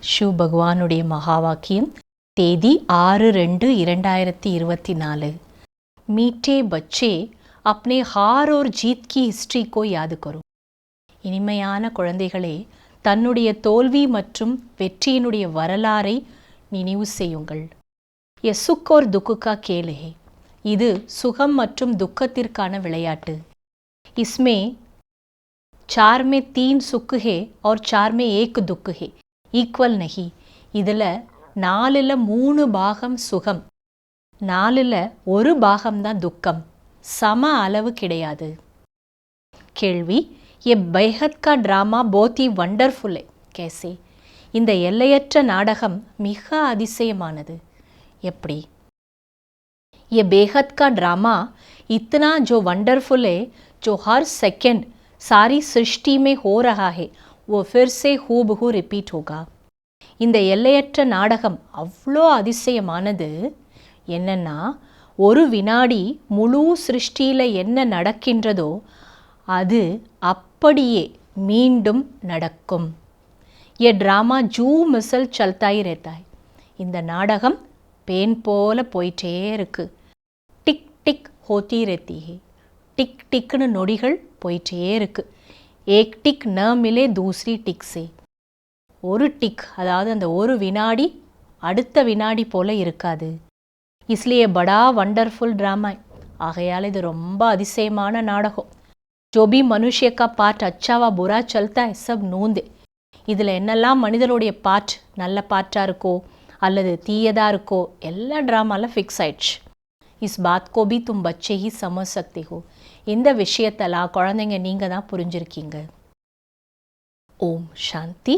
शिव भगवानुடைய மகாவாக்கியம் தேதி 6/2/2024 मीठे बच्चे अपने हार और जीत की हिस्ट्री को याद करो. இனிமையான குழந்தைகளே, தன்னுடைய தோல்வி மற்றும் வெற்றியினுடைய வரலாறை நினைவு செய்யுங்கள். ये सुख और दुख का खेल है. இது சுகம் மற்றும் துக்கத்திற்கான விளையாட்டு. इसमें 4 में 3 सुख है और 4 में 1 दुख है. ஈக்குவல் நகி. இதில் 4ல் 3 பாகம் சுகம், 4ல் 1 பாகம்தான் துக்கம். சம அளவு கிடையாது. கேள்வி, ये बेहद का ड्रामा बहुत ही वंडरफुल है. कैसे? இந்த எல்லையற்ற நாடகம் மிக அதிசயமானது. எப்படி? ये बेहद का ड्रामा इतना जो वंडरफुल है, जो हर सेकंड सारी सृष्टि में हो रहा है, वो फिर से हूबहू रिपीट होगा. இந்த எல்லையற்ற நாடகம் அவ்வளோ அதிசயமானது. என்னன்னா, ஒரு வினாடி முழு சிருஷ்டியில் என்ன நடக்கின்றதோ அது அப்படியே மீண்டும் நடக்கும். ये ड्रामा ஜூ மிசல் சல்தாய் रहता है. இந்த நாடகம் பேன் போல போயிட்டே இருக்கு. டிக் டிக் ஹோத்தி रहती है. டிக் டிக்னு நொடிகள் போயிட்டே இருக்கு. ஏக் டிக் ந மிலே தூசரி டிக் சே. ஒரு டிக், அதாவது அந்த ஒரு வினாடி அடுத்த வினாடி போல இருக்காது. इसलिए बड़ा वंडरफुल ड्रामा. ஆகையால் இது ரொம்ப அதிசயமான நாடகம். जो भी मनुष्य का पार्ट अच्छा व बुरा चलता है सब नोंद. இதில் என்னெல்லாம் மனிதனுடைய பார்ட் நல்ல பார்ட்டாக இருக்கோ அல்லது தீயதாக இருக்கோ எல்லா ட்ராமாவில் ஃபிக்ஸ் ஆயிடுச்சு. इस बात को भी तुम बच्चे ही समझ सकते हो. இந்த விஷயத்தெல்லாம் குழந்தைங்க நீங்கள் தான் புரிஞ்சிருக்கீங்க. ओम शांति.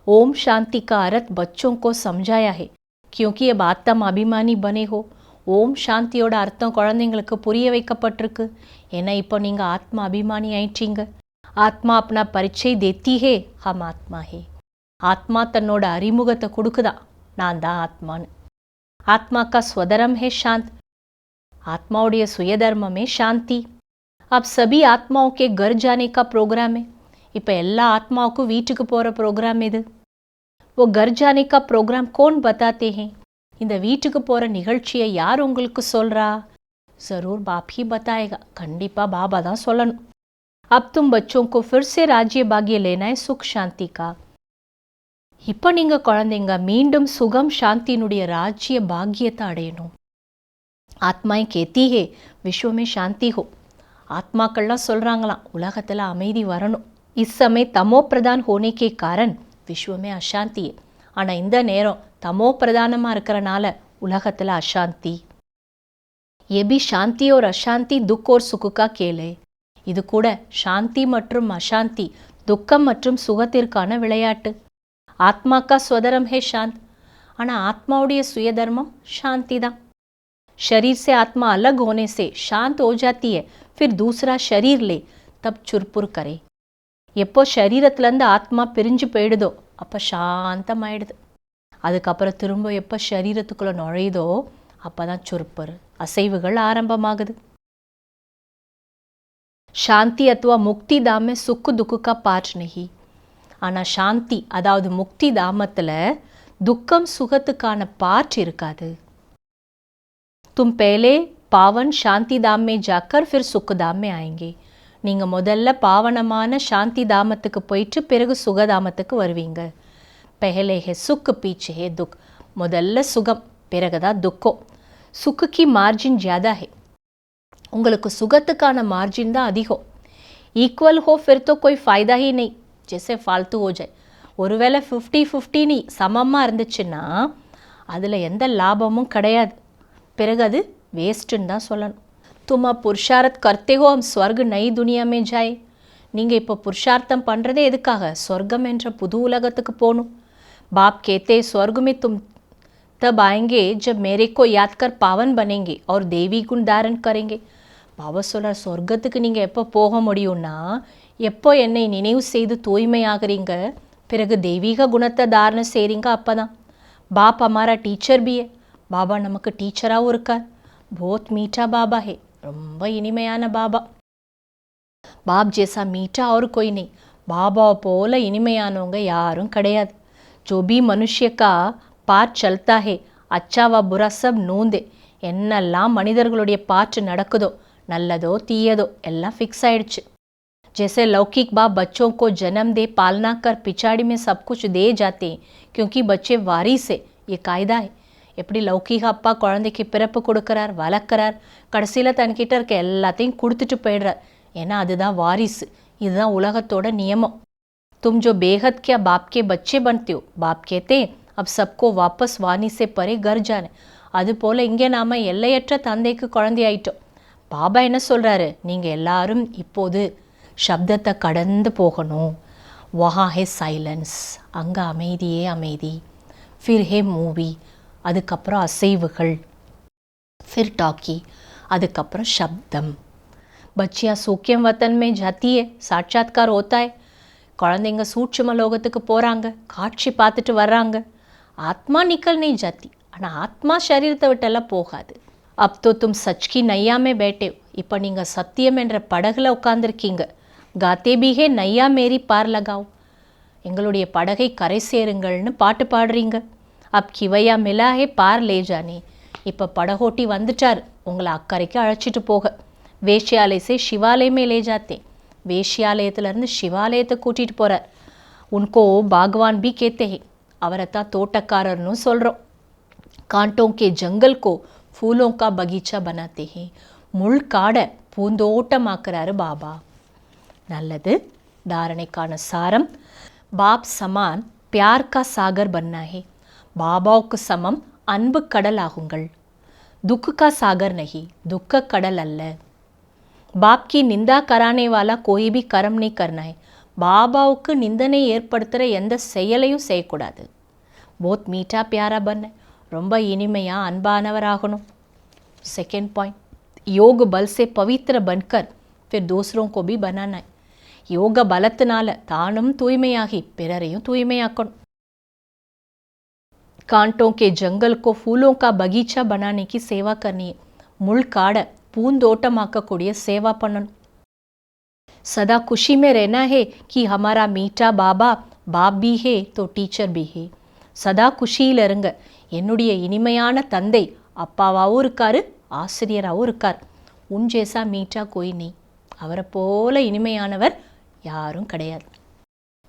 ओम शांति का अर्थ बच्चों को समझाया है क्योंकि अब आत्म अभिमानी बने हो. ஓம் சாந்தியோட அர்த்தம் குழந்தைங்களுக்கு புரிய வைக்கப்பட்டிருக்கு. ஏன்னா இப்போ நீங்கள் ஆத்மா அபிமானி ஆயிட்டீங்க. ஆத்மா अपना परिचय देती है, हम आत्मा है. ஆத்மா தன்னோட அறிமுகத்தை கொடுக்குதா, நான் தான் ஆத்மான்னு. ஆத்மா का स्वधर्म है शांत. ஆத்மாவுடைய சுயதர்மமே சாந்தி. अब सभी आत्माओं के घर जाने का प्रोग्राम है. இப்போ எல்லா ஆத்மாவுக்கும் வீட்டுக்கு போகிற ப்ரோக்ராம் இது. वो घर जाने का प्रोग्राम कौन बताते हैं? இந்த வீட்டுக்கு போகிற நிகழ்ச்சியை யார் உங்களுக்கு சொல்கிறா? ज़रूर बाप ही बताएगा. கண்டிப்பாக பாபா தான் சொல்லணும். अब तुम बच्चों को फिर से राज्य भाग्य लेना है सुख शांति का. இப்போ நீங்கள் குழந்தைங்க மீண்டும் சுகம் சாந்தியினுடைய ராஜ்ய பாக்கியத்தை அடையணும். ஆத்மாய் கேத்தி ஹே விஸ்வமே சாந்தி ஹோ. ஆத்மாக்கள்லாம் சொல்கிறாங்களாம், உலகத்தில் அமைதி வரணும். இஸ் சமய தமோ பிரதான் ஹோனே கே காரன் விஸ்வமே அசாந்தி. ஆனால் இந்த நேரம் தமோ பிரதானமாக இருக்கிறனால உலகத்தில் அசாந்தி. எபி சாந்தி और அசாந்தி துக் और சுக் का खेल है. இது கூட சாந்தி மற்றும் அசாந்தி, துக்கம் மற்றும் சுகத்திற்கான விளையாட்டு. ஆத்மா का स्वधर्म है शांत. ஆனால் ஆத்மாவுடைய சுயதர்மம் சாந்தி தான். शरीर से आत्मा अलग होने से शांत हो जाती है. फिर दूसरा शरीर ले तब चुरपुर करे. எப்போ சரீரத்துலேருந்து ஆத்மா பிரிஞ்சு போயிடுதோ அப்போ சாந்தமாயிடுது. அதுக்கப்புறம் திரும்ப எப்போ சரீரத்துக்குள்ளே நுழையுதோ அப்போ தான் சுருப்பர், அசைவுகள் ஆரம்பமாகுது. சாந்தி அத்வா முக்தி தாமே சுக்கு துக்குக்கா பாட் நகி. ஆனால் சாந்தி அதாவது முக்தி தாமத்தில் துக்கம் சுகத்துக்கான பாட் இருக்காது. தும் பேலே பாவன் சாந்தி தாம் மே ஜாக்கர் ஃபிர் சுக்கு தாம் மே ஆயேங்கே. நீங்கள் முதல்ல பாவனமான சாந்தி தாமத்துக்கு போயிட்டு பிறகு சுகதாமத்துக்கு வருவீங்க. பெஹலே ஹே சுக் பீச்சே ஹே துக். முதல்ல சுகம், பிறகுதான் துக்கம். சுக்குக்கு மார்ஜின் ஜியாதா ஹே. உங்களுக்கு சுகத்துக்கான மார்ஜின் தான் அதிகம். ஈக்குவல் ஹோ ஃபிர் தோ கோய் ஃபாய்தா ஹி நெய், ஜெய்சே ஃபால்த்து ஹோ ஜாய். ஒருவேளை 50-50 சமமாக இருந்துச்சுன்னா அதில் எந்த லாபமும் கிடையாது. பிறகு அது வேஸ்ட்டுன்னு தான் சொல்லணும். तुम अब पुरुषार्थ करते हो हम स्वर्ग नई दुनिया में जाए. நீங்கள் இப்போ புருஷார்த்தம் பண்ணுறதே எதுக்காக? சொர்க்கம் என்ற புது உலகத்துக்கு போகணும். बाप कहते स्वर्ग में तुम तब आएंगे जब मेरे को याद कर पावन बनेंगे और देवी गुण धारण करेंगे. பாபா சொல்கிறார், சொர்க்கத்துக்கு நீங்கள் எப்போ போக முடியும்னா எப்போ என்னை நினைவு செய்து தூய்மையாகிறீங்க, பிறகு தெய்வீக குணத்தை தாரணை செய்கிறீங்க, அப்போ தான். பாப் हमारा टीचर भी है. பாபா நமக்கு டீச்சராகவும் இருக்கார். बहुत मीठा बाबा है. ரொம்ப இனிமையான பாபா. பாப் ஜேசா மீட்டா और कोई नहीं. பாபாவை போல இனிமையானவங்க யாரும் கிடையாது. जो भी मनुष्य का पार चलता है अच्छा व बुरा सब नोंदे என்னெல்லாம் மனிதர்களுடைய பாற்று நடக்குதோ நல்லதோ தீயதோ எல்லாம் ஃபிக்ஸ் ஆயிடுச்சு. जैसे लौकिक बाप बच्चों को जन्म दे पालना कर पिछाड़ी में सब कुछ दे जाते हैं क्योंकि बच्चे वारिस है, ये कायदा है. எப்படி லௌகிக அப்பா குழந்தைக்கு பிறப்பு கொடுக்குறார், வளர்க்குறார், கடைசியில் தன்கிட்ட இருக்க எல்லாத்தையும் கொடுத்துட்டு போயிடுறார். ஏன்னா அதுதான் வாரிசு, இதுதான் உலகத்தோட நியமம். तुम जो बेहद क्या बाप के बच्चे बनते हो, बाप कहते हैं अब सबको वापस वाणी से परे घर जाने. அதுபோல் இங்கே நாம் எல்லையற்ற தந்தைக்கு குழந்தையாயிட்டோம். பாபா என்ன சொல்கிறாரு, நீங்கள் எல்லாரும் இப்போது சப்தத்தை கடந்து போகணும். வஹா ஹே சைலன்ஸ், அங்கே அமைதியே அமைதி. ஃபிர் ஹே மூவி, அதுக்கப்புறம் அசைவுகள். ஃபிர் டாக்கி, அதுக்கப்புறம் சப்தம். பச்சியா சூக்கியம் வத்தன் மே ஜாத்தி ஹே, சாட்சாத்கார் ஹோத்தா ஹே. குழந்தைங்க சூட்சும லோகத்துக்கு போகிறாங்க, காட்சி பார்த்துட்டு வர்றாங்க. ஆத்மா நிக்கல் नहीं जाती, ஆனால் ஆத்மா சரீரத்தை விட்டெல்லாம் போகாது. அப் தோ தும் சச் கி நையாமே பேட்டே, இப்போ நீங்கள் சத்தியம் என்ற படகுல உட்காந்துருக்கீங்க. காத்தே பீஹே நையா மேரி பார் லகாவ், எங்களுடைய படகை கரை சேருங்கள்னு பாட்டு பாடுறீங்க. அப் கிவையா மிலாஹே பார் லே ஜானே, இப்போ படகோட்டி வந்துட்டார் உங்களை அக்கறைக்கு அழைச்சிட்டு போக. வேஷ்யாலயசே சிவாலயமே லே ஜாத்தே, வேஷ்யாலயத்திலேருந்து சிவாலயத்தை கூட்டிகிட்டு போகிறார். உன்கோ பாகவான் பி கேத்தே ஹே, அவரைத்தான் தோட்டக்காரர்னு சொல்கிறோம். कांटों के जंगल को फूलों का बगीचा बनाते हैं, முள் காடை பூந்தோட்டமாக்குறாரு பாபா. நல்லது. தாரணைக்கான சாரம், பாப் சமான் பியார் கா சாகர் பன்னா ஹே, பாபாவுக்கு சமம் அன்பு கடல் ஆகுங்கள். துக்க கா சாகர் நஹி, துக்க கடல் அல்ல. பாப் கி நிந்தா கரானே வாலா கோய் பி கரம் நீ கர்னா ஹே, பாபாவுக்கு நிந்தனை ஏற்படுத்துகிற எந்த செயலையும் செய்யக்கூடாது. போத் மீட்டா பியாரா பண்ண, ரொம்ப இனிமையாக அன்பானவராகணும். செகண்ட் பாயிண்ட், योग बल से पवित्र बनकर फिर दूसरों को भी बनाना है. யோக பலத்தினால தானும் தூய்மையாகி பிறரையும் தூய்மையாக்கணும். कांटों के जंगल को फूलों का बगीचा बनाने की सेवा करनी है. முள் காடை பூந்தோட்டமாக்கக்கூடிய சேவா பண்ணணும். सदा खुशी में रहना है कि हमारा मीठा बाबा बाप भी है तो टीचर भी है. சதா குஷியில் இருங்க, என்னுடைய இனிமையான தந்தை அப்பாவாகவும் இருக்கார், ஆசிரியராகவும் இருக்கார். உன் ஜேசா மீட்டா கோய் நீ, அவரை போல இனிமையானவர் யாரும் கிடையாது.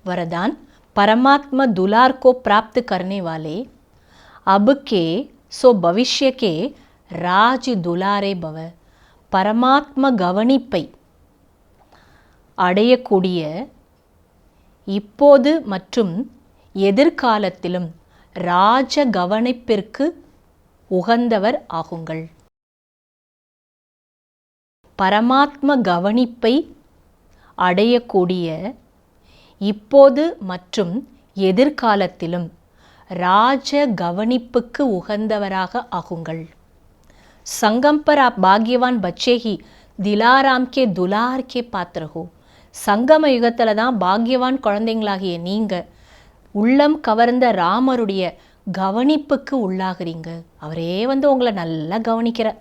வரதான், परमात्मा दुलार को प्राप्त करने वाले अब के सो भविष्य के राज दुलारे भव. பரமாத்ம கவனிப்பை அடையக்கூடிய இப்போது மற்றும் எதிர்காலத்திலும் ராஜ கவனிப்பிற்கு உகந்தவர் ஆகுங்கள். பரமாத்ம கவனிப்பை அடையக்கூடிய இப்போது மற்றும் எதிர்காலத்திலும் ராஜ கவனிப்புக்கு உகந்தவராக ஆகுங்கள். संगम पर आप भाग्यवान बच्चे ही दिलाराम के दुलार के पात्र हो. சங்கம யுகத்தில் தான் பாக்யவான் குழந்தைங்களாகிய நீங்கள் உள்ளம் கவர்ந்த ராமருடைய கவனிப்புக்கு உள்ளாகிறீங்க. அவரே வந்து உங்களை நல்லா கவனிக்கிறார்.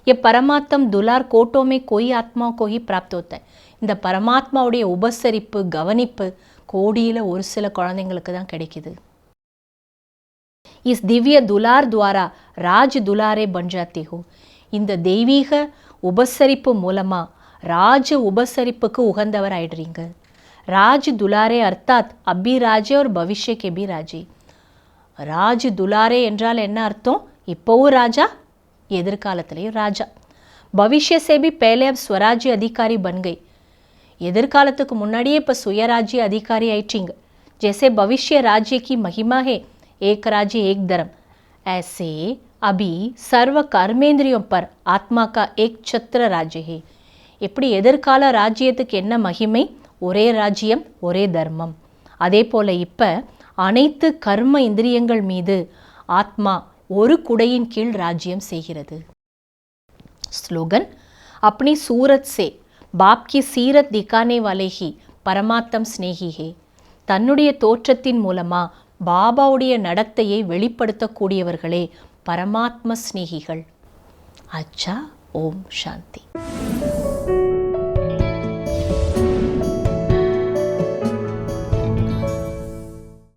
ये परमात्म दुलार कोटों में कोई आत्माओं को ही प्राप्त होता है. இந்த பரமாத்மாவுடைய உபசரிப்பு கவனிப்பு கோடியில் ஒரு சில குழந்தைங்களுக்கு தான் கிடைக்குது. इस दिव्य दुलार द्वारा राज दुलारे बन जाते हो. இந்த தெய்வீக உபசரிப்பு மூலமாக ராஜ உபசரிப்புக்கு உகந்தவர் ஆயிடுறீங்க. ராஜ் துலாரே அர்த்தாத் அபி ராஜே और भविष्य के भी राजे. ராஜ் துலாரே என்றால் என்ன அர்த்தம்? இப்போவும் ராஜா, எதிர்காலத்திலேயும் ராஜா. भविष्य से भी पहले अब स्वराज्य अधिकारी बन गई. எதிர்காலத்துக்கு முன்னாடியே இப்போ சுயராஜ்ய அதிகாரி ஆயிட்டீங்க. जैसे भविष्य राज्य की महिमा है एक राज्य एक धर्म, ऐसे अभी सर्व कर्मेंद्रियों पर आत्मा का एक छत्र राज्य है. எப்படி எதிர்கால ராஜ்யத்துக்கு என்ன மகிமை? ஒரே ராஜ்யம் ஒரே தர்மம். அதே போல் இப்போ அனைத்து கர்ம இந்திரியங்கள் மீது ஆத்மா ஒரு குடையின் கீழ் ராஜ்யம் செய்கிறது. ஸ்லோகன், अपनी सूरत से बाप की सीरत दिखाने वाले ही परमात्म स्नेही है. தன்னுடைய தோற்றத்தின் மூலமாக பாபாவுடைய நடத்தையை வெளிப்படுத்தக்கூடியவர்களே பரமாத்ம ஸ்நேகிகள். அச்சா, ஓம் சாந்தி.